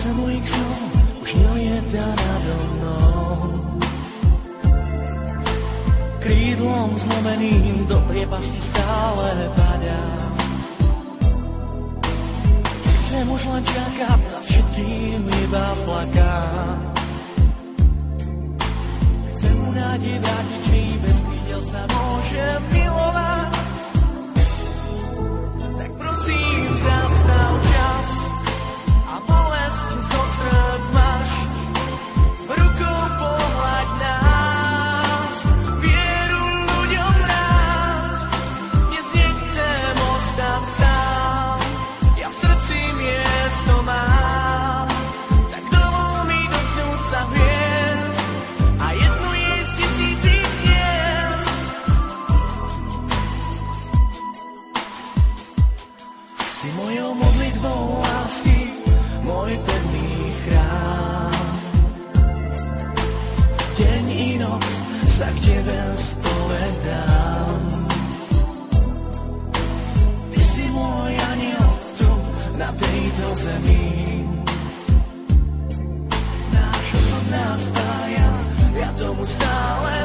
Srdce mojich snov už nelieta nado mnou. Krídlom zlomeným do priepasti stále padám. Chcem už len čakať, nad všetkým iba plakám. Chcem mu nádej vrátiť, že i bez krídel sa môže milovať. Tak prosím, zastav čas a bolesť zo srdc máš. Rukou pohľaď nás, vieru ľuďom rád. Dnes nechcem ostať sám, ja v srdci miesto mám. Tak dovol mi dotknúť sa hviezd a jednu jesť tisícich hviezd. Si mojou modlitbou lásky, môj pevný chrám. Deň i noc sa k tebe spovedám. Ty si môj aniel tu na tejto zemi. Náš osud nás spája, ja tomu stále